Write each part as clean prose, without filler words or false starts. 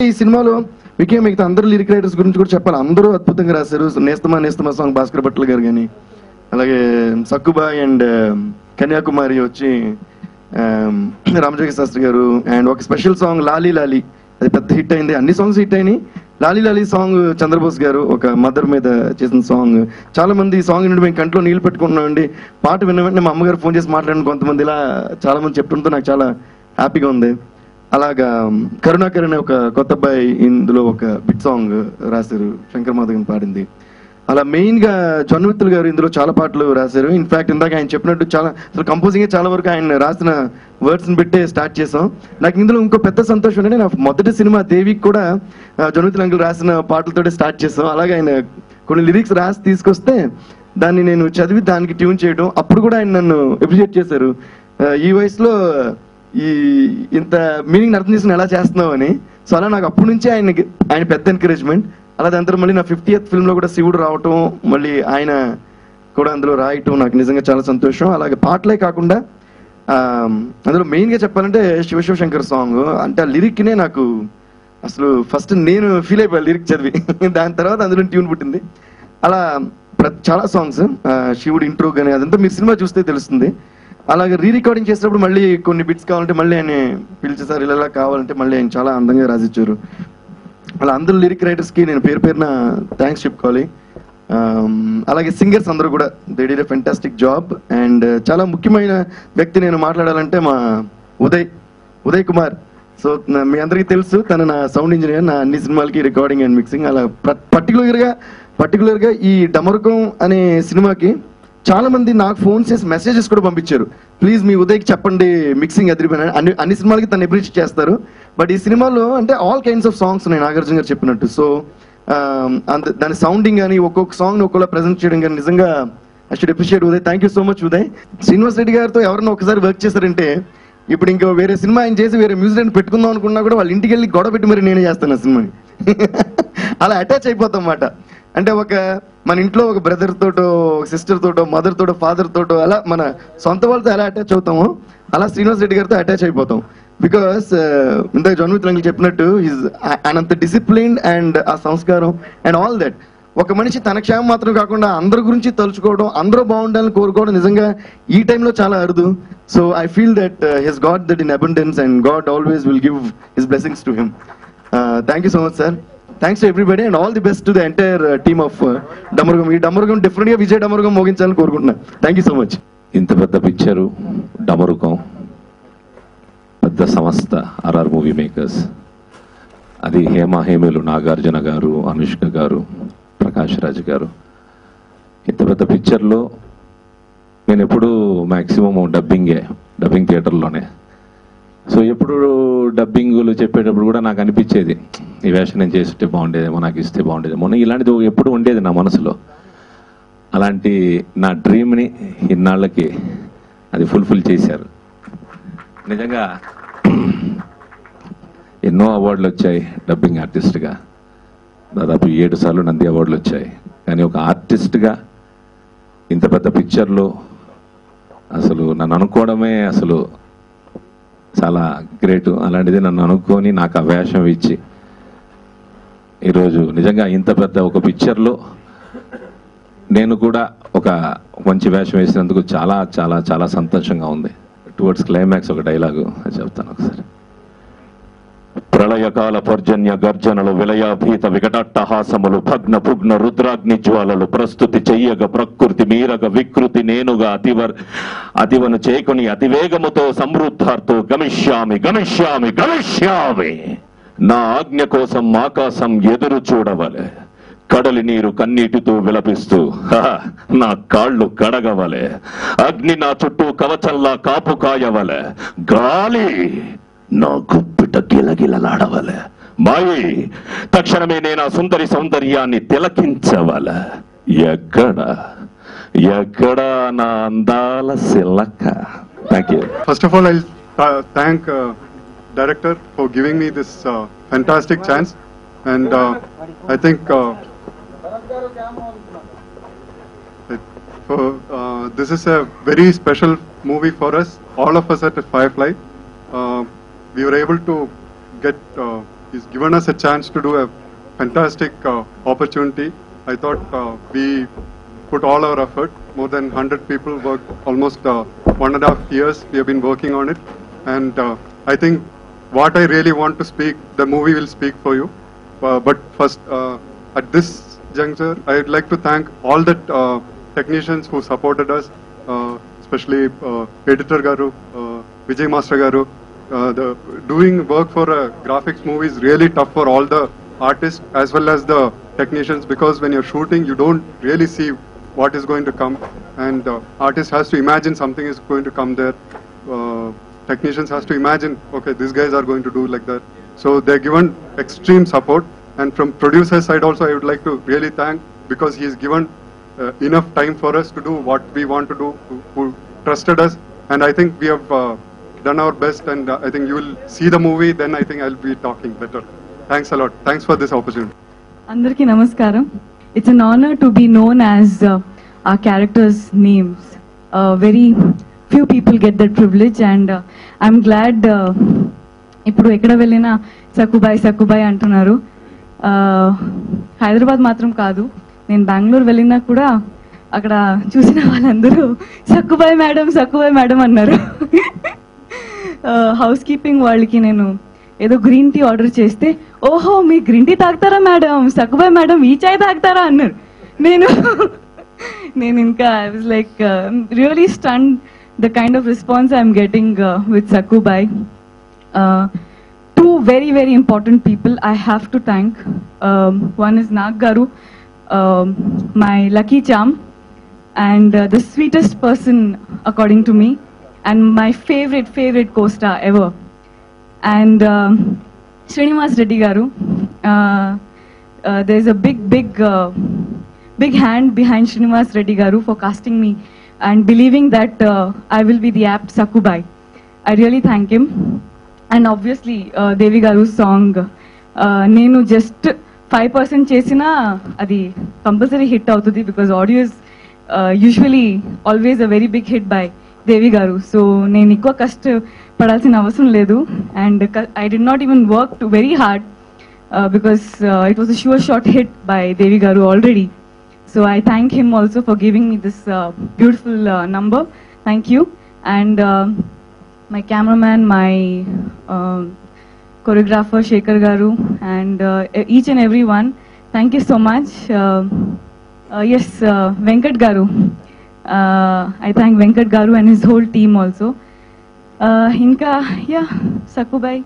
ఈ సినిమాలో మిగతా అందరూ లిరిక్ రైటర్స్ గురించి కూడా చెప్పాలి. అందరూ అద్భుతంగా రాశారు. నేస్తమా నేస్తమా సాంగ్ భాస్కర్ భట్ల గారు కానీ, అలాగే సక్కుబాయ్ అండ్ కన్యాకుమారి వచ్చి రామజోగి శాస్త్రి గారు, అండ్ ఒక స్పెషల్ సాంగ్ లాలీ లాలీ, అది పెద్ద హిట్ అయింది. అన్ని సాంగ్స్ హిట్ అయినాయి. లాలీ లాలీ సాంగ్ చంద్రబోస్ గారు ఒక మదర్ మీద చేసిన సాంగ్. చాలా మంది ఈ సాంగ్ నుండి మేము కంట్లో నీళ్ళు పెట్టుకుంటున్నామండి. పాట విన్న వెంటనే మా అమ్మగారు ఫోన్ చేసి మాట్లాడిన కొంతమంది ఇలా చాలా మంది చెప్తుంటే నాకు చాలా హ్యాపీగా ఉంది. అలాగా కరుణాకర్ అనే ఒక కొత్త అబ్బాయి ఇందులో ఒక బిట్ సాంగ్ రాశారు, శంకర్ మాధవన్ పాడింది. అలా మెయిన్ గా జొన్నవిత్తులు గారు ఇందులో చాలా పాటలు రాశారు. ఇన్ఫాక్ట్ ఇందాక ఆయన చెప్పినట్టు చాలా అసలు కంపోజింగ్ చాలా వరకు ఆయన రాసిన వర్డ్స్ ని పెట్టే స్టార్ట్ చేసాం. నాకు ఇందులో ఇంకో పెద్ద సంతోషం అంటే నా మొదటి సినిమా దేవికి కూడా జొన్నవిత్తులు అంకుల్ రాసిన పాటలతోటే స్టార్ట్ చేసాం. అలాగే ఆయన కొన్ని లిరిక్స్ రాసి తీసుకొస్తే దాన్ని నేను చదివి దానికి ట్యూన్ చేయడం, అప్పుడు కూడా ఆయన నన్ను అప్రిషియేట్ చేశారు. ఈ వయసులో ఈ ఇంత మీనింగ్ అర్థం చేసుకుని ఎలా చేస్తున్నావు అని. సో అలా నాకు అప్పటి నుంచే ఆయన పెద్ద ఎంకరేజ్మెంట్. అలా దాని తర్వాత మళ్ళీ నా 50th ఫిల్మ్ లో కూడా శివుడు రావటం, మళ్ళీ ఆయన కూడా అందులో రాయటం నాకు నిజంగా చాలా సంతోషం. అలాగే పాటలే కాకుండా అందులో మెయిన్ గా చెప్పాలంటే శివ శంకర్ సాంగ్ అంటే ఆ లిరిక్ నే నాకు అసలు ఫస్ట్ నేను ఫీల్ అయిపోయాను లిరిక్ చదివి. దాని తర్వాత అందులో ట్యూన్ పుట్టింది. అలా చాలా సాంగ్స్ శివుడు ఇంట్రో కానీ అదంతా మీరు సినిమా చూస్తే తెలుస్తుంది. అలాగే రీ రికార్డింగ్ చేసినప్పుడు మళ్ళీ కొన్ని బిట్స్ కావాలంటే మళ్ళీ ఆయన పిలిచేసారు, ఇలా కావాలంటే మళ్ళీ ఆయన చాలా అందంగా రాసిచ్చారు. అలా అందరూ లిరిక్ రైటర్స్ కి నేను పేరు పేరున థ్యాంక్స్ చెప్పుకోవాలి. అలాగే సింగర్స్ అందరూ కూడా they did a fantastic job. And చాలా ముఖ్యమైన వ్యక్తి నేను మాట్లాడాలంటే మా ఉదయ్ కుమార్. సో మీ అందరికీ తెలుసు, తను నా సౌండ్ ఇంజనీర్, నా అన్ని సినిమాలకి రికార్డింగ్ అండ్ మిక్సింగ్. అలా పర్టికులర్ గా ఈ డమరుకం అనే సినిమాకి చాలా మంది నాకు ఫోన్ చేసి మెసేజెస్ కూడా పంపించారు, ప్లీజ్ మీ ఉదయ్కి చెప్పండి మిక్సింగ్ అదిరిపోయిన. అన్ని సినిమాలకి తను అప్రిషియేట్ చేస్తారు. బట్ ఈ సినిమాలో అంటే ఆల్ కైండ్స్ ఆఫ్ సాంగ్స్ ఉన్నాయి నాగార్జున గారు చెప్పినట్టు. సో దాని సౌండింగ్ కానీ ఒక్కొక్క సాంగ్ ఒక్కొక్క ప్రజెంట్ చేయడం కానీ నిజంగా I should appreciate Uday. Thank you so much Uday. Srinivas Reddy గారితో ఎవరైనా ఒకసారి వర్క్ చేశారంటే ఇప్పుడు ఇంకా వేరే సినిమా ఆయన చేసి వేరే మ్యూజిక్ పెట్టుకుందాం అనుకున్నా కూడా వాళ్ళ ఇంటికి వెళ్ళి గొడవ పెట్టి మరి నేనే చేస్తాను ఆ సినిమాని. అలా అటాచ్ అయిపోతాం అన్నమాట. అంటే మన ఇంట్లో ఒక బ్రదర్ తోటో, సిస్టర్ తోటో, మదర్ తోటో, ఫాదర్ తోటో అలా మన సొంత వాళ్ళతో ఎలా అటాచ్ అవుతామో అలా శ్రీనివాస్ రెడ్డి గారితో అటాచ్ అయిపోతాం. బికాస్ ఇందాక జొన్నవిత్తులు అంకుల్ చెప్పినట్టు ఆయనంత డిసిప్లిన్ అండ్ ఆ సంస్కారం అండ్ ఆల్ దట్. ఒక మనిషి తన క్షేమం మాత్రం కాకుండా అందరి గురించి తలుచుకోవడం, అందరూ బాగుండాలని కోరుకోవడం నిజంగా ఈ టైంలో చాలా అరుదు. So I feel that his got that in abundance and God always will give his blessings to him. Thank you so much sir. Thanks to everybody and all the best to the entire team of Damarukam. ఈ Damarukam definite గా విజయ్ డమరుగం మోగించాలని కోరుకుంటున్నాను. Thank you so much. ఇంత పెద్ద picture డమరుకం, పెద్ద సంస్థ RR movie makers, అది హేమేలు నాగార్జున గారు, అనుష్క గారు, ప్రకాష్ రాజ్ గారు. ఇంత పెద్ద పిక్చర్లో నేను ఎప్పుడు మ్యాక్సిమం డబ్బింగ్ థియేటర్లోనే. సో ఎప్పుడు డబ్బింగ్లు చెప్పేటప్పుడు కూడా నాకు అనిపించేది ఈ వేషం నేను చేస్తుంటే బాగుండేదేమో, నాకు ఇస్తే బాగుండేదేమో, ఇలాంటిది ఎప్పుడు ఉండేది నా మనసులో. అలాంటి నా డ్రీమ్ని ఇన్నాళ్ళకి అది ఫుల్ఫిల్ చేశారు. నిజంగా ఎన్నో అవార్డులు వచ్చాయి డబ్బింగ్ ఆర్టిస్ట్గా, దాదాపు 7 సార్లు నంది అవార్డులు వచ్చాయి. కానీ ఒక ఆర్టిస్ట్గా ఇంత పెద్ద పిక్చర్లో అసలు నన్ను అనుకోవడమే అసలు చాలా గ్రేటు. అలాంటిది నన్ను అనుకొని నాకు ఆ వేషం ఇచ్చి ఈరోజు నిజంగా ఇంత పెద్ద ఒక పిక్చర్లో నేను కూడా ఒక మంచి వేషం వేసినందుకు చాలా చాలా చాలా సంతోషంగా ఉంది. టువర్డ్స్ క్లైమాక్స్ ఒక డైలాగు చెప్తాను ఒకసారి. ప్రళయకాల పర్జన్య గర్జనలు, విలయాభీత వికటాట్టహాసములు, భగ్న పుగ్న రుద్రాగ్ని జ్వాలలు, ప్రస్తుతి చెయ్యగ ప్రకృతి మీరగ వికృతి నేనుగా అతివను చేకుని అతివేగముతో సమృద్ధార్థో గమిష్యామి గమిష్యామి గమిష్యామి. నా ఆజ్ఞ కోసం ఆకాశం ఎదురు చూడవలే, కడలి నీరు కన్నీటితో విలపిస్తూ నా కాళ్ళు కడగవలే, అగ్ని నా చుట్టూ కవచల్లా కాపు కాయవలే, గాలి నా గుప్పిట గిలగిలలాడవలే, మాయి తక్షణమే నేను ఆ సుందరి సౌందర్యాన్ని తిలకించవల. ఎక్కడ నా అందాల సిలక. Thank you. First of all I thank director for giving me this fantastic chance, and I think this is a very special movie for us, all of us at Firefly. We were able to get he's given us a chance to do a fantastic opportunity. I thought we put all our effort. More than 100 people worked almost 1.5 years. We have been working on it. And I think what I really want to speak, the movie will speak for you. But first, at this juncture, I would like to thank all the technicians who supported us, especially Editor Garu, Vijay Master Garu. The doing work for a graphics movie is really tough for all the artists as well as the technicians, because when you're shooting, you don't really see what is going to come, and artist has to imagine something is going to come there. Technicians has to imagine, okay, these guys are going to do like that. So they're given extreme support. And from producer side also, I would like to really thank, because he's given enough time for us to do what we want to do, who trusted us. And I think we have done our best, and I think you will see the movie, then I think I'll be talking better. Thanks a lot. Thanks for this opportunity. Andarki namaskaram. It's an honor to be known as our characters' names. Very few people get that privilege, and I'm glad ఇప్పుడు ఎక్కడ వెళ్ళినా సక్కుబాయ్ సక్కుబాయ్ అంటున్నారు. హైదరాబాద్ మాత్రం కాదు, నేను బెంగళూరు వెళ్ళినా కూడా అక్కడ చూసిన వాళ్ళందరూ సక్కుబాయ్ మేడం అన్నారు. హౌస్ కీపింగ్ వాళ్ళకి నేను ఏదో గ్రీన్ టీ ఆర్డర్ చేస్తే, ఓహో మీ గ్రీన్ టీ తాగుతారా మేడం, సక్కుబాయ్ మేడం ఈ చాయ్ తాగుతారా అన్నారు. నేను ఇంకా I was like really stun the kind of response I'm getting with Sakkubai. Two very, very important people I have to thank. One is Nag Garu, my lucky charm, and the sweetest person according to me, and my favorite co-star ever. And Srinivas Reddy Garu, there's a big hand behind Srinivas Reddy Garu for casting me and believing that I will be the apt Sakkubai. I really thank him. And obviously Devi Garu's song, నేను just 5% చేసినా అది compulsory hit అవుతుంది, because audio is usually always a very big hit by Devi garu. So నేను ఎక్కువ కష్టపడాల్సిన అవసరం లేదు, and I did not even work very hard because it was a sure shot hit by Devi garu already. So I thank him also for giving me this beautiful number. Thank you. And my cameraman, my choreographer Shekhar Garu, and each and everyone, thank you so much. Yes, Venkat Garu, I thank Venkat Garu and his whole team also. Inka, yeah, Sakkubai.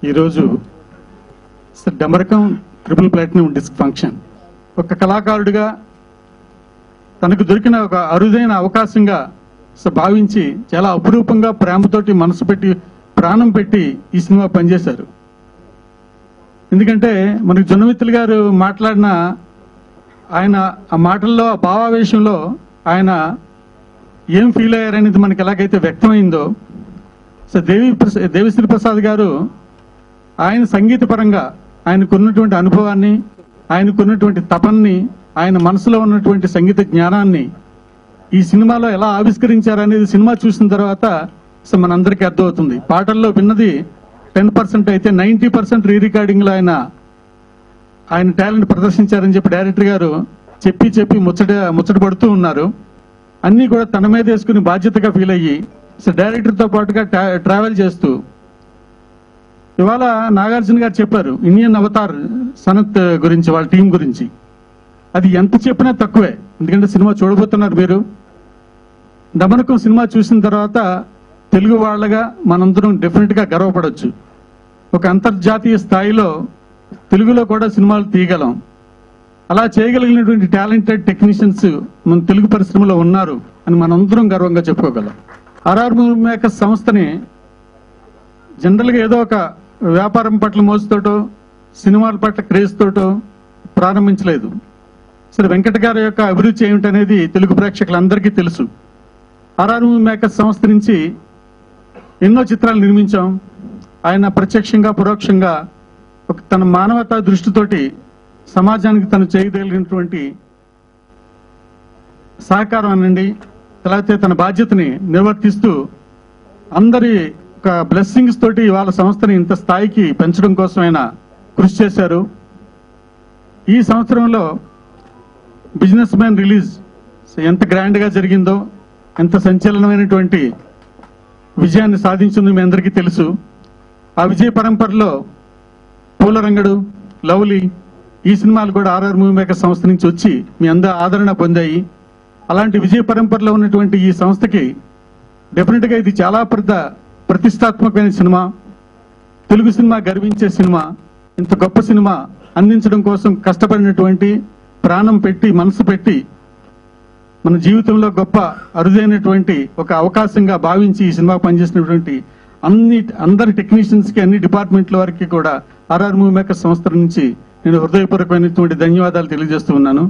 Ee roju Damarakam Triple Platinum Disc Function oka kalakarudiga tanaku dorikina oka arudaina avakasanga భావించి చాలా అపురూపంగా ప్రేమతోటి మనసు పెట్టి ప్రాణం పెట్టి ఈ cinema పనిచేశారు. ఎందుకంటే మనకు జొన్నమిత్రులు గారు మాట్లాడిన ఆయన ఆ మాటల్లో ఆ భావావేశంలో ఆయన ఏం ఫీల్ అయ్యారనేది మనకి ఎలాగైతే వ్యక్తమైందో, సో దేవిశ్రీ ప్రసాద్ గారు ఆయన సంగీత పరంగా ఆయనకున్నటువంటి అనుభవాన్ని, ఆయనకున్నటువంటి తపన్ని, ఆయన మనసులో ఉన్నటువంటి సంగీత జ్ఞానాన్ని ఈ సినిమాలో ఎలా ఆవిష్కరించారనేది సినిమా చూసిన తర్వాత మనందరికీ అర్థమవుతుంది. పాటల్లో విన్నది 10% అయితే 90% రీ రికార్డింగ్లో ఆయన టాలెంట్ ప్రదర్శించారని చెప్పి డైరెక్టర్ గారు చెప్పి ముచ్చట పడుతూ ఉన్నారు. అన్నీ కూడా తన మీద వేసుకుని బాధ్యతగా ఫీల్ అయ్యి డైరెక్టర్తో పాటుగా ట్రావెల్ చేస్తూ, ఇవాళ నాగార్జున గారు చెప్పారు ఇండియన్ అవతార్ సనత్ గురించి, వాళ్ళ టీం గురించి. అది ఎంత చెప్పినా తక్కువే, ఎందుకంటే సినిమా చూడబోతున్నారు మీరు. దమనకం సినిమా చూసిన తర్వాత తెలుగు వాళ్ళగా మనందరం డెఫినెట్గా గర్వపడవచ్చు. ఒక అంతర్జాతీయ స్థాయిలో తెలుగులో కూడా సినిమాలు తీయగలం. అలా చేయగలిగినటువంటి టాలెంటెడ్ టెక్నీషియన్స్ మన తెలుగు పరిశ్రమలో ఉన్నారు అని మనందరం గర్వంగా చెప్పుకోగలం. ఆర్ఆర్ మూవీ మేకర్స్ సంస్థని జనరల్గా ఏదో ఒక వ్యాపారం పట్ల మోజుతోటో సినిమాల పట్ల క్రేజ్ తోటో ప్రారంభించలేదు. సరే, వెంకట గారి యొక్క అభిరుచి ఏమిటనేది తెలుగు ప్రేక్షకులందరికీ తెలుసు. ఆర్ఆర్ మూవీ మేకర్స్ సంస్థ నుంచి ఎన్నో చిత్రాలు నిర్మించాం. ఆయన ప్రత్యక్షంగా పరోక్షంగా తన మానవతా దృష్టితోటి సమాజానికి తను చేయగలిగినటువంటి సహకారం అనండి, లేకపోతే తన బాధ్యతని నిర్వర్తిస్తూ అందరి ఒక యొక్క బ్లెస్సింగ్స్ తోటి వాళ్ళ సంస్థని ఇంత స్థాయికి పెంచడం కోసం ఆయన కృషి చేశారు. ఈ సంవత్సరంలో బిజినెస్ మ్యాన్ రిలీజ్ ఎంత గ్రాండ్గా జరిగిందో, ఎంత సంచలనమైనటువంటి విజయాన్ని సాధించిందో మీ అందరికీ తెలుసు. ఆ విజయ పరంపరలో పూలరంగడు, లవ్లీ ఈ సినిమాలు కూడా ఆర్ఆర్ మూవీ మేకర్ సంస్థ నుంచి వచ్చి మీ అందరి ఆదరణ పొందాయి. అలాంటి విజయ పరంపరలో ఉన్నటువంటి ఈ సంస్థకి డెఫినెట్గా ఇది చాలా ప్రతిష్టాత్మకమైన సినిమా, తెలుగు సినిమా గర్వించే సినిమా. ఇంత గొప్ప సినిమా అందించడం కోసం కష్టపడినటువంటి, ప్రాణం పెట్టి, మనసు పెట్టి, మన జీవితంలో గొప్ప అరుదైనటువంటి ఒక అవకాశంగా భావించి ఈ సినిమా పనిచేసినటువంటి అందరి టెక్నీషియన్స్ కి, అన్ని డిపార్ట్మెంట్ల వారికి కూడా ఆర్ఆర్ మూవీ మేకర్ సంస్థ నుంచి నేను హృదయపూర్వకమైనటువంటి ధన్యవాదాలు తెలియజేస్తూ ఉన్నాను.